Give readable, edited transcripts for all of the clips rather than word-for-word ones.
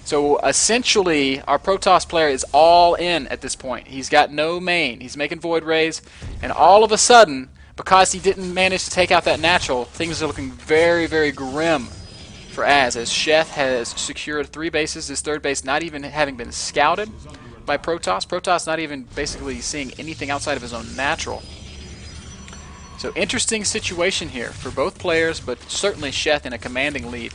So essentially, our Protoss player is all in at this point. He's got no main. He's making Void Rays, and all of a sudden, because he didn't manage to take out that natural, things are looking very, very grim for Azz, as Sheth has secured 3 bases, his 3rd base not even having been scouted by Protoss. Protoss not even basically seeing anything outside of his own natural. So interesting situation here for both players, but certainly Sheth in a commanding lead.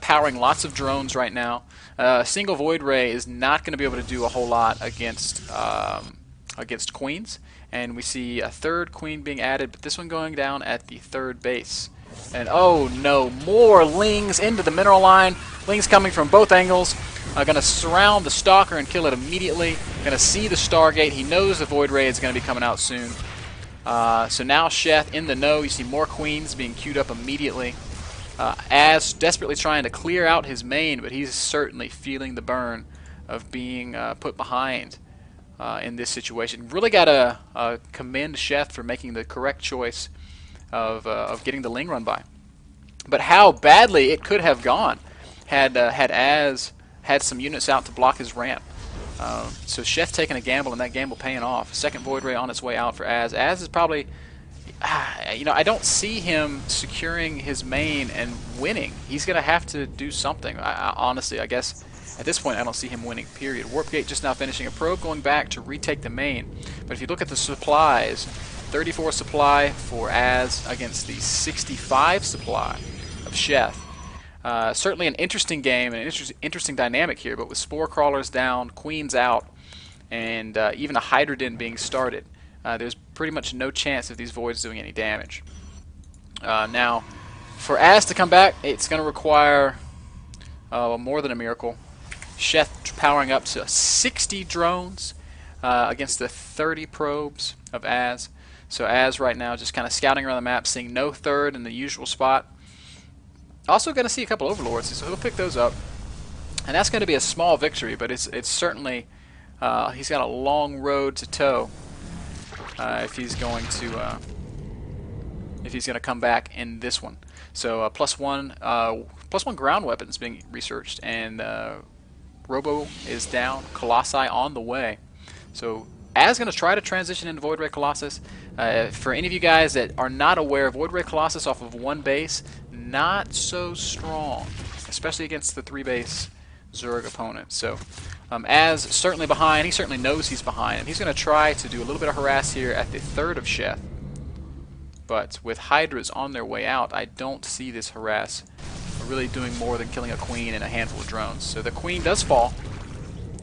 Powering lots of drones right now. A single Void Ray is not going to be able to do a whole lot against queens, and we see a 3rd queen being added, but this one going down at the 3rd base. And oh no, more Lings into the mineral line. Lings coming from both angles. Going to surround the Stalker and kill it immediately. Going to see the Stargate. He knows the Void Ray is going to be coming out soon. So now Sheth in the know. You see more queens being queued up immediately. Azz desperately trying to clear out his main, but he's certainly feeling the burn of being put behind in this situation. Really got to commend Sheth for making the correct choice of getting the Ling run by. But how badly it could have gone had Azz had some units out to block his ramp. So Sheth taking a gamble, and that gamble paying off. 2nd Void Ray on its way out for Azz. Azz is probably... I don't see him securing his main and winning. He's going to have to do something. Honestly, I guess at this point I don't see him winning, period. Warp Gate just now finishing a probe, going back to retake the main. But if you look at the supplies, 34 supply for Azz against the 65 supply of Sheth. Certainly an interesting game and an interesting dynamic here, but with Spore Crawlers down, Queens out, and even a Hydra Den being started. There's pretty much no chance of these Voids doing any damage. Now, for Azz to come back, it's going to require more than a miracle. Sheth powering up to 60 drones against the 30 probes of Azz. So Azz right now just kind of scouting around the map, seeing no 3rd in the usual spot. Also going to see a couple Overlords, so he'll pick those up. And that's going to be a small victory, but it's certainly... he's got a long road to toe. If he's going to come back in this one. So +1 ground weapons being researched, and Robo is down, Colossi on the way. So Azz going to try to transition into Void Ray Colossus. For any of you guys that are not aware, Void Ray Colossus off of 1 base, not so strong, especially against the 3 base Zerg opponent. So Azz certainly behind. He certainly knows he's behind, and he's going to try to do a little bit of harass here at the 3rd of Sheth. But with Hydras on their way out, I don't see this harass really doing more than killing a queen and a handful of drones. So the queen does fall.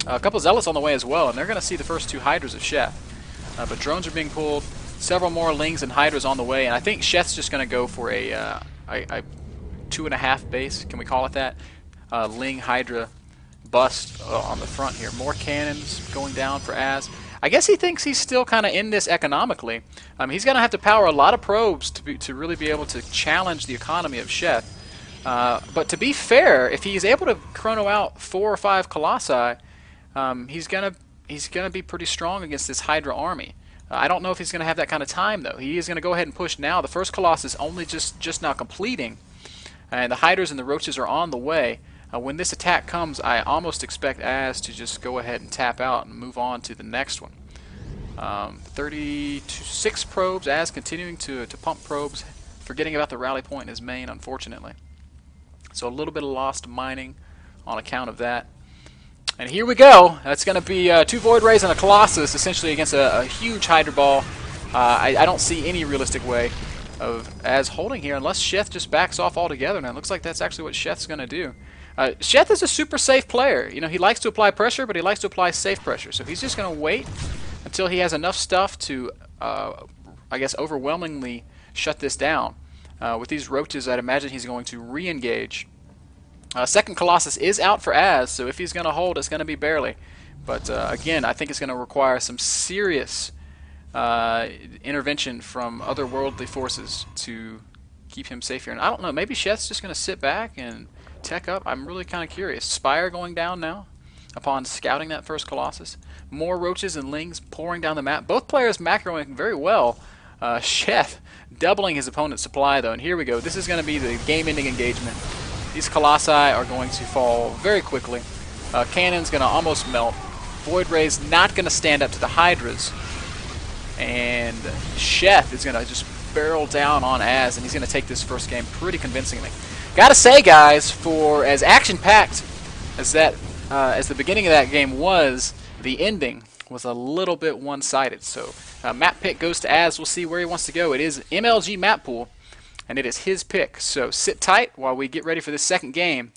A couple Zealots on the way as well, and they're going to see the first 2 Hydras of Sheth. But drones are being pulled. Several more Lings and Hydras on the way, and I think Sheth's just going to go for a 2.5 base. Can we call it that? Ling Hydra bust on the front here. More cannons going down for Azz. I guess he thinks he's still kind of in this economically. He's going to have to power a lot of probes to really be able to challenge the economy of Sheth. But to be fair, if he's able to chrono out 4 or 5 Colossi, he's gonna be pretty strong against this Hydra army. I don't know if he's going to have that kind of time, though. He is going to go ahead and push now. The first Colossus only just now completing, and the Hydras and the Roaches are on the way. When this attack comes, I almost expect Azz to just go ahead and tap out and move on to the next one. 36 probes, Azz continuing to pump probes, forgetting about the rally point in his main, unfortunately. So a little bit of lost mining on account of that. And here we go. That's going to be 2 Void Rays and a Colossus, essentially against a huge Hydra Ball. I don't see any realistic way of Azz holding here unless Sheth just backs off altogether. And it looks like that's actually what Sheth's going to do. Sheth is a super safe player. You know, he likes to apply pressure, but he likes to apply safe pressure. So he's just going to wait until he has enough stuff to, I guess, overwhelmingly shut this down. With these Roaches, I'd imagine he's going to re-engage. Second Colossus is out for Azz, so if he's going to hold, it's going to be barely. But again, I think it's going to require some serious intervention from otherworldly forces to keep him safe here. And I don't know, maybe Sheth's just going to sit back and tech up. I'm really kind of curious. Spire going down now upon scouting that first Colossus. More Roaches and Lings pouring down the map. Both players macroing very well. Sheth doubling his opponent's supply, though. And here we go. This is going to be the game-ending engagement. These Colossi are going to fall very quickly. Cannon's going to almost melt. Void Ray's not going to stand up to the Hydras. And Sheth is going to just barrel down on Azz, and he's going to take this first game pretty convincingly. Gotta say, guys, for as action-packed as the beginning of that game was, the ending was a little bit one-sided. So map pick goes to Azz. We'll see where he wants to go. It is MLG map pool, and it is his pick. So sit tight while we get ready for this second game,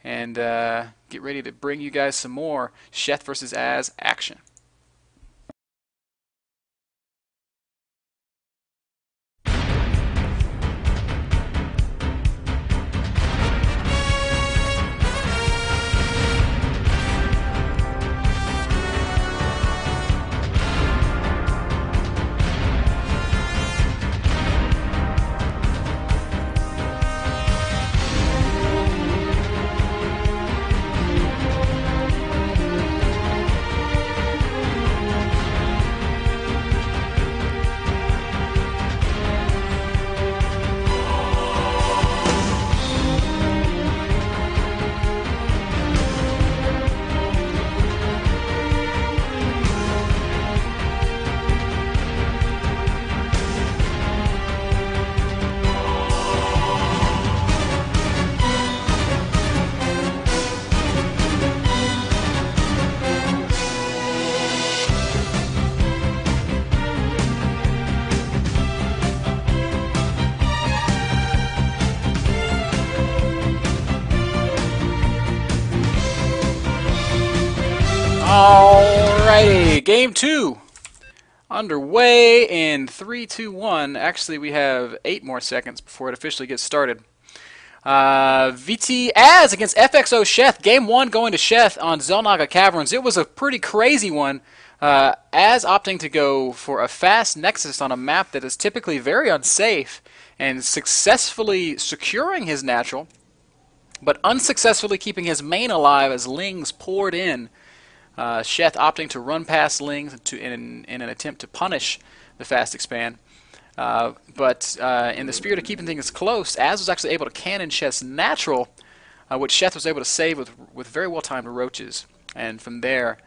and get ready to bring you guys some more Sheth versus Azz action. Alrighty, game 2 underway in 3, 2, 1. Actually, we have 8 more seconds before it officially gets started. VT Azz against FXO Sheth. Game 1 going to Sheth on Xel'Naga Caverns. It was a pretty crazy one. Azz opting to go for a fast Nexus on a map that is typically very unsafe and successfully securing his natural, but unsuccessfully keeping his main alive as Lings poured in. Sheth opting to run past Lings in an attempt to punish the fast expand. But in the spirit of keeping things close, Azz was actually able to cannon Sheth's natural, which Sheth was able to save with very well-timed roaches. And from there,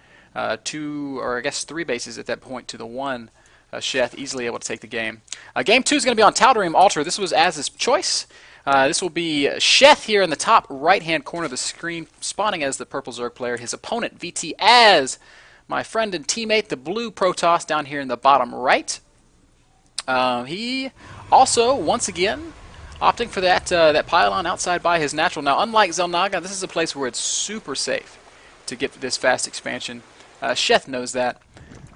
2, or I guess 3 bases at that point to the 1, Sheth easily able to take the game. Game 2 is going to be on Tal'Darim Altar. This was Azz's choice. This will be Sheth here in the top right-hand corner of the screen, spawning as the purple Zerg player. His opponent, VT Azz, my friend and teammate, the blue Protoss, down here in the bottom right. He also, once again, opting for that pylon outside by his natural. Now, unlike Xel'Naga, this is a place where it's super safe to get this fast expansion. Sheth knows that.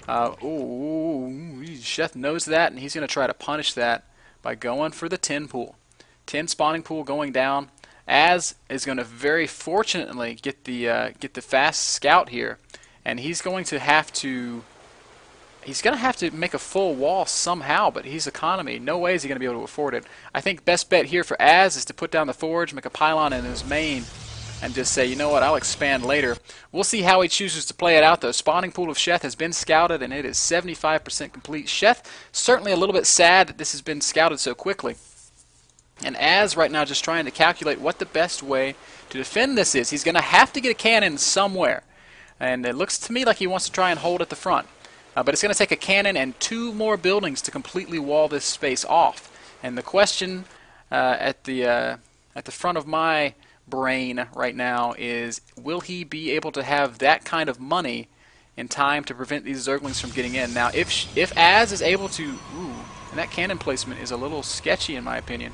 Sheth knows that, and he's going to try to punish that by going for the 10 pool. 10 spawning pool going down. Azz is going to very fortunately get the fast scout here, and he's going to have to make a full wall somehow, but he's economy. No way is he going to be able to afford it. I think best bet here for Azz is to put down the forge, make a pylon in his main, and just say, you know what, I'll expand later. We'll see how he chooses to play it out, though. Spawning pool of Sheth has been scouted, and it is 75% complete. Sheth, certainly a little bit sad that this has been scouted so quickly. And Azz right now just trying to calculate what the best way to defend this is. He's going to have to get a cannon somewhere. And it looks to me like he wants to try and hold at the front. But it's going to take a cannon and 2 more buildings to completely wall this space off. And the question at the front of my brain right now is, will he be able to have that kind of money in time to prevent these Zerglings from getting in? Now, if Azz is able to... Ooh, and that cannon placement is a little sketchy in my opinion.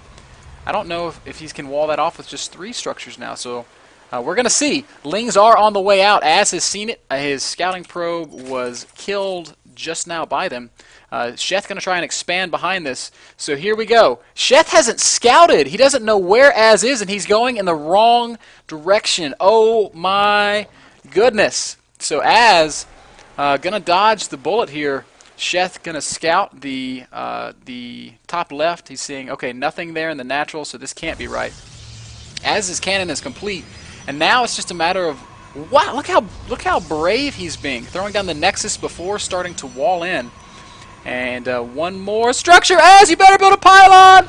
I don't know if he can wall that off with just 3 structures now, so we're going to see. Lings are on the way out. Azz has seen it. His scouting probe was killed just now by them. Sheth going to try and expand behind this. So here we go. Sheth hasn't scouted. He doesn't know where Azz is, and he's going in the wrong direction. Oh my goodness. So Azz going to dodge the bullet here. Sheth going to scout the top left. He's seeing, okay, nothing there in the natural, so this can't be right. Azz's cannon is complete, and now it's just a matter of, wow, look how brave he's being, throwing down the Nexus before starting to wall in. And 1 more structure. Azz, you better build a pylon!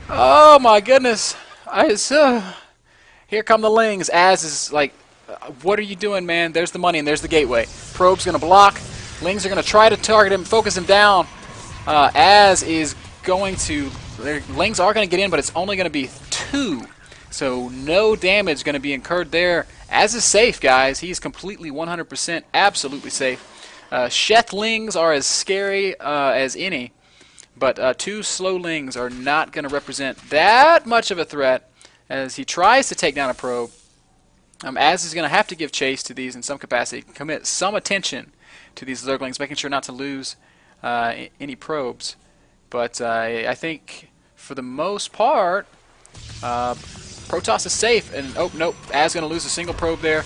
Oh my goodness. Here come the Lings. Azz is like what are you doing, man? There's the money and there's the gateway. Probe's going to block. Lings are going to try to target him, focus him down. Azz is going to... Lings are going to get in, but it's only going to be 2. So no damage going to be incurred there. Azz is safe, guys. He's completely 100% absolutely safe. Sheth Lings are as scary as any, but 2 slow Lings are not going to represent that much of a threat as he tries to take down a probe. Azz is going to have to give chase to these in some capacity, commit some attention to these Zerglings, making sure not to lose any probes. But I think for the most part, Protoss is safe. And oh nope, Azz going to lose a single probe there.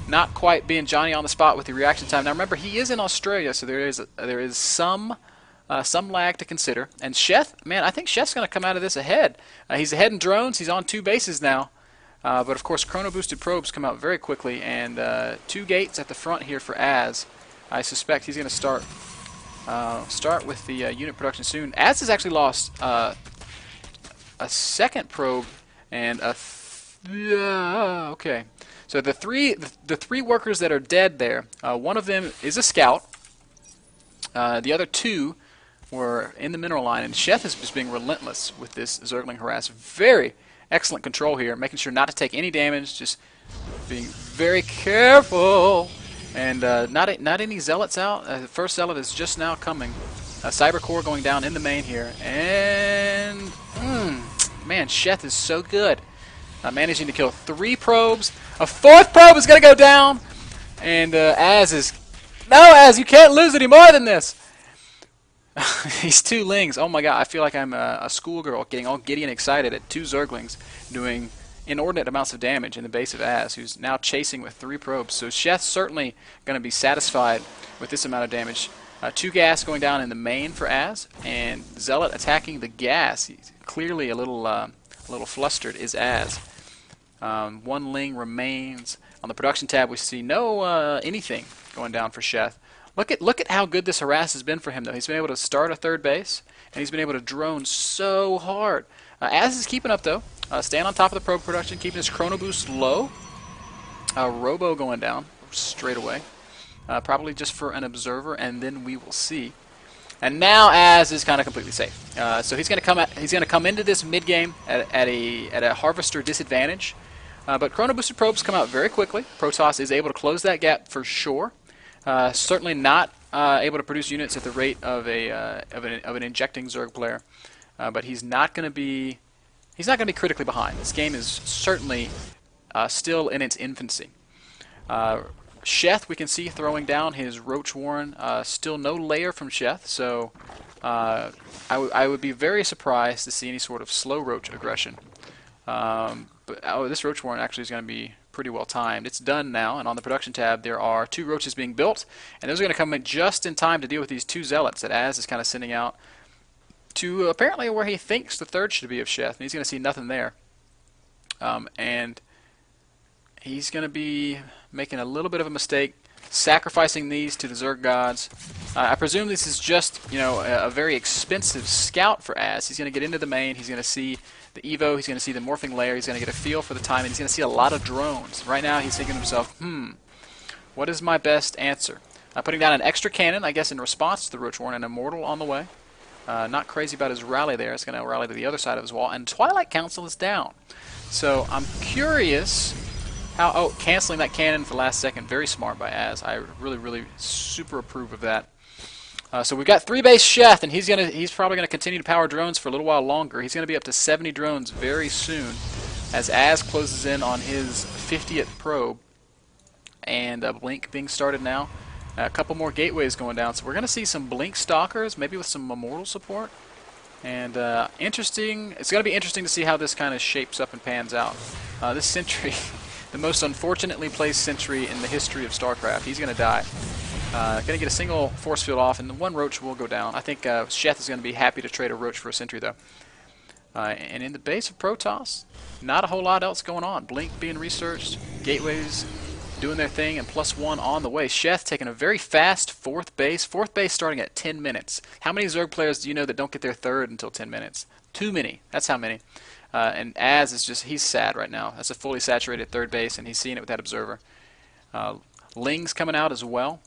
Not quite being Johnny on the spot with the reaction time. Now remember, he is in Australia, so there is some lag to consider. And Sheth, man, I think Sheth's going to come out of this ahead. He's ahead in drones. He's on 2 bases now. But of course, chrono boosted probes come out very quickly, and 2 gates at the front here for Azz. I suspect he's going to start with the unit production soon. Azz has actually lost a second probe and a okay. So the three workers that are dead there, one of them is a scout. The other 2 were in the mineral line, and Sheth is just being relentless with this Zergling harass. Very excellent control here, making sure not to take any damage, just being very careful. And not any zealots out. The first zealot is just now coming. Cyber core going down in the main here, and man, Sheth is so good. Managing to kill 3 probes. A 4th probe is going to go down. And Azz is... No, Azz, you can't lose any more than this. These 2 Lings. Oh my god, I feel like I'm a schoolgirl getting all giddy and excited at 2 Zerglings doing inordinate amounts of damage in the base of Azz, who's now chasing with 3 probes. So Sheth's certainly going to be satisfied with this amount of damage. 2 gas going down in the main for Azz, and Zealot attacking the gas. He's clearly a little flustered is Azz. 1 Ling remains. On the production tab we see no anything going down for Sheth. Look at how good this harass has been for him though. He's been able to start a 3rd base, and he's been able to drone so hard. Azz is keeping up though. Staying on top of the probe production, keeping his chrono boost low. Robo going down straight away. Probably just for an observer, and then we will see. And now Azz is kind of completely safe. So he's going to come into this mid game at a harvester disadvantage. But chrono boosted probes come out very quickly. Protoss is able to close that gap for sure. Certainly not able to produce units at the rate of an injecting Zerg player. But he's not going to be critically behind. This game is certainly still in its infancy. Sheth, we can see throwing down his Roach Warren. Still no layer from Sheth, so I would be very surprised to see any sort of slow Roach aggression. But this Roach Warren actually is going to be pretty well timed. It's done now, and on the production tab there are 2 Roaches being built, and those are going to come in just in time to deal with these 2 Zealots that Azz is kind of sending out to apparently where he thinks the 3rd should be of Sheth, and he's going to see nothing there. And he's going to be making a little bit of a mistake, sacrificing these to the Zerg gods. I presume this is just, a very expensive scout for Azz. He's going to get into the main, he's going to see the Evo, he's going to see the morphing layer, he's going to get a feel for the time, and he's going to see a lot of drones. Right now he's thinking to himself, what is my best answer? Putting down an extra cannon, I guess in response to the Roach Warren, an Immortal on the way. Not crazy about his rally there. It's going to rally to the other side of his wall. And Twilight Council is down. So I'm curious how... Oh, canceling that cannon for the last second. Very smart by Azz. I really super approve of that. So we've got 3 base Sheth, and he's probably going to continue to power drones for a little while longer. He's going to be up to 70 drones very soon as Azz closes in on his 50th probe. And Blink being started now. A couple more gateways going down, so we're going to see some Blink Stalkers, maybe with some Immortal support. And interesting. It's going to be interesting to see how this kind of shapes up and pans out. This sentry, the most unfortunately placed sentry in the history of StarCraft, he's going to die. Going to get a single force field off, and the 1 Roach will go down. I think Sheth is going to be happy to trade a Roach for a sentry, though. And in the base of Protoss, not a whole lot else going on. Blink being researched, gateways doing their thing, and +1 on the way. Sheth taking a very fast 4th base. 4th base starting at 10 minutes. How many Zerg players do you know that don't get their 3rd until 10 minutes? Too many. That's how many. And Azz is just, he's sad right now. That's a fully saturated 3rd base, and he's seeing it with that observer. Ling's coming out as well.